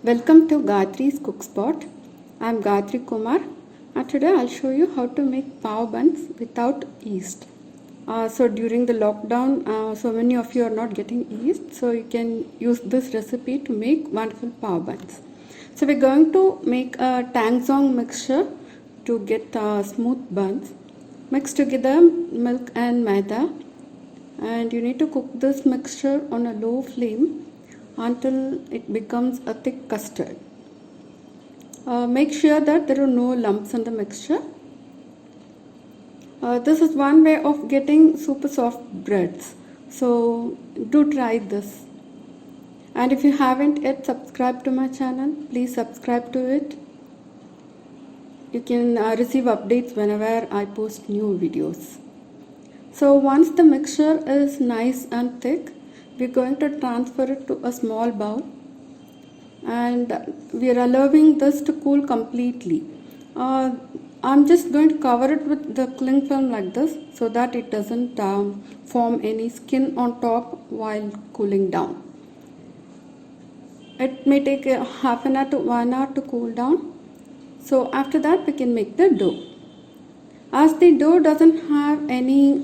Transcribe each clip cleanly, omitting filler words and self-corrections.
Welcome to Gayatri's Cook Spot. I am Gayatri Kumar and today I'll show you how to make pav buns without yeast. So during the lockdown, so many of you are not getting yeast, so you can use this recipe to make wonderful pav buns. So we're going to make a tangzong mixture to get smooth buns. Mix together milk and maida, and you need to cook this mixture on a low flame until it becomes a thick custard. Make sure that there are no lumps in the mixture. This is one way of getting super soft breads, so do try this. And if you haven't yet subscribed to my channel, please subscribe to it. You can receive updates whenever I post new videos. So once the mixture is nice and thick, we're going to transfer it to a small bowl and we are allowing this to cool completely. I'm just going to cover it with the cling film like this so that it doesn't form any skin on top while cooling down. It may take half an hour to 1 hour to cool down. So after that we can make the dough. As the dough doesn't have any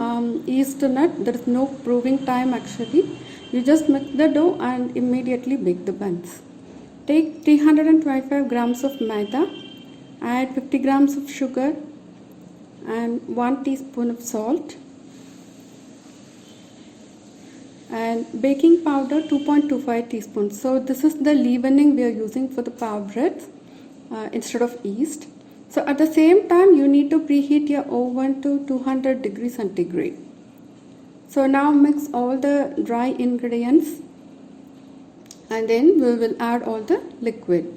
yeast in it, there is no proving time actually. You just mix the dough and immediately bake the buns. Take 325 grams of maida, add 50 grams of sugar and 1 teaspoon of salt and baking powder 2.25 teaspoons. So this is the leavening we are using for the pav breads instead of yeast. So at the same time you need to preheat your oven to 200 degrees centigrade. So now mix all the dry ingredients and then we will add all the liquid.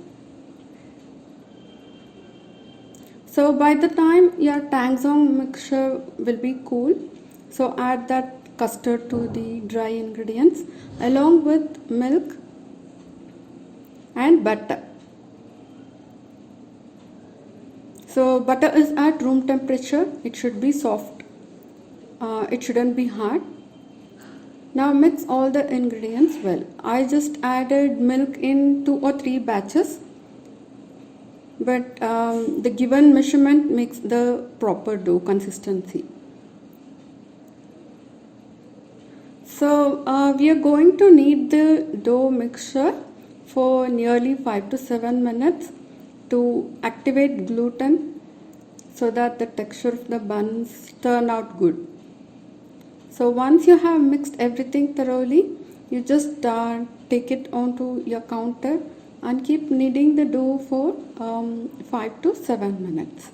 So by the time your tangzong mixture will be cool, so add that custard to the dry ingredients along with milk and butter. So butter is at room temperature, it should be soft. It shouldn't be hard. Now mix all the ingredients well. I just added milk in 2 or 3 batches, but the given measurement makes the proper dough consistency. So we are going to knead the dough mixture for nearly 5 to 7 minutes to activate gluten so that the texture of the buns turn out good. So once you have mixed everything thoroughly, you just take it onto your counter and keep kneading the dough for 5 to 7 minutes.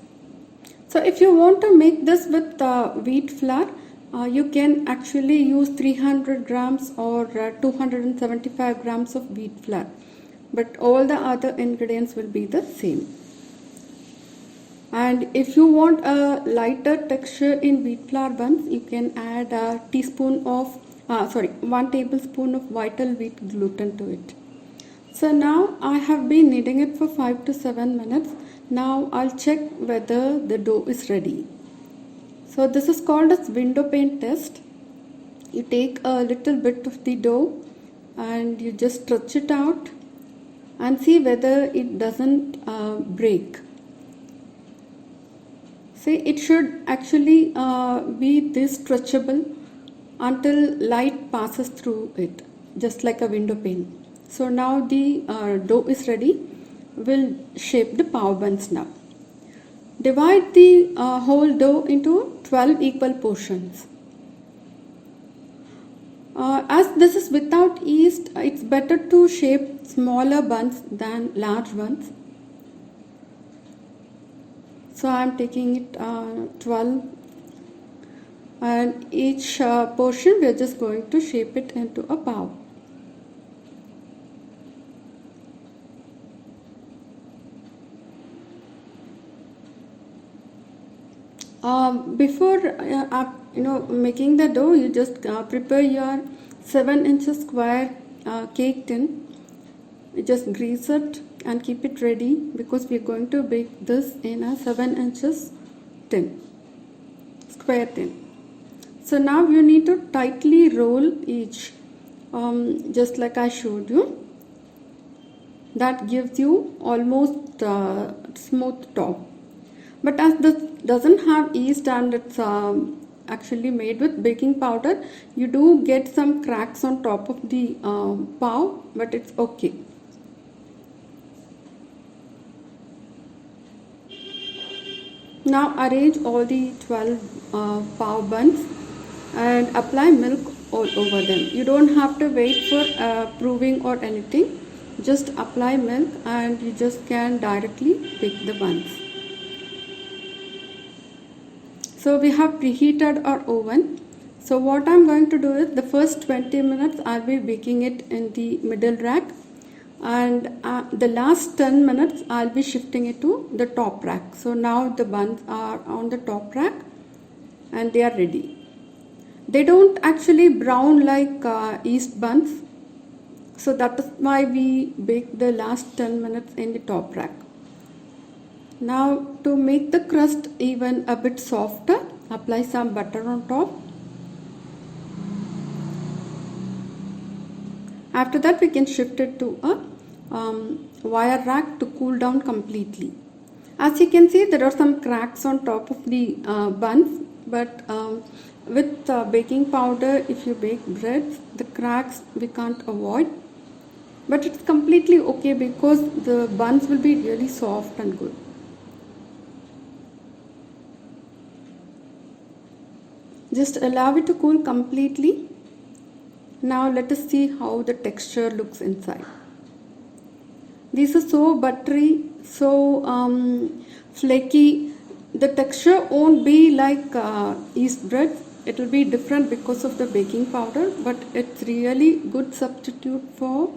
So if you want to make this with wheat flour, you can actually use 300 grams or 275 grams of wheat flour, but all the other ingredients will be the same. And if you want a lighter texture in wheat flour buns, you can add a teaspoon of 1 tablespoon of vital wheat gluten to it. So now I have been kneading it for 5 to 7 minutes. Now I'll check whether the dough is ready. So this is called as window pane test. You take a little bit of the dough and you just stretch it out and see whether it doesn't break. See, it should actually be this stretchable until light passes through it, just like a window pane. So now the dough is ready. We'll shape the pav buns now. Divide the whole dough into 12 equal portions. As this is without yeast, it's better to shape smaller buns than large ones. So I am taking it 12, and each portion we are just going to shape it into a pav. Before making the dough, you just prepare your 7 inches square cake tin. You just grease it and keep it ready because we are going to bake this in a 7 inches tin, square tin. So now you need to tightly roll each, just like I showed you. that gives you almost smooth top. But as this doesn't have yeast and it's actually made with baking powder, you do get some cracks on top of the pav, but it's okay. Now arrange all the 12 pav buns and apply milk all over them. You don't have to wait for proving or anything. Just apply milk and you just can directly bake the buns. So we have preheated our oven. So what I'm going to do is the first 20 minutes I'll be baking it in the middle rack, and the last 10 minutes I'll be shifting it to the top rack. So now the buns are on the top rack and they are ready. They don't actually brown like yeast buns, so that is why we bake the last 10 minutes in the top rack. Now to make the crust even a bit softer, apply some butter on top. After that we can shift it to a wire rack to cool down completely. As you can see, there are some cracks on top of the buns, but with baking powder, if you bake breads, the cracks we can't avoid. But it's completely okay because the buns will be really soft and good. Just allow it to cool completely. Now let us see how the texture looks inside. These are so buttery, so flaky. The texture won't be like yeast bread. It will be different because of the baking powder, but it's really good substitute for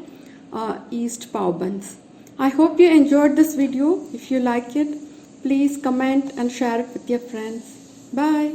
yeast pav buns. I hope you enjoyed this video. If you like it, please comment and share it with your friends. Bye.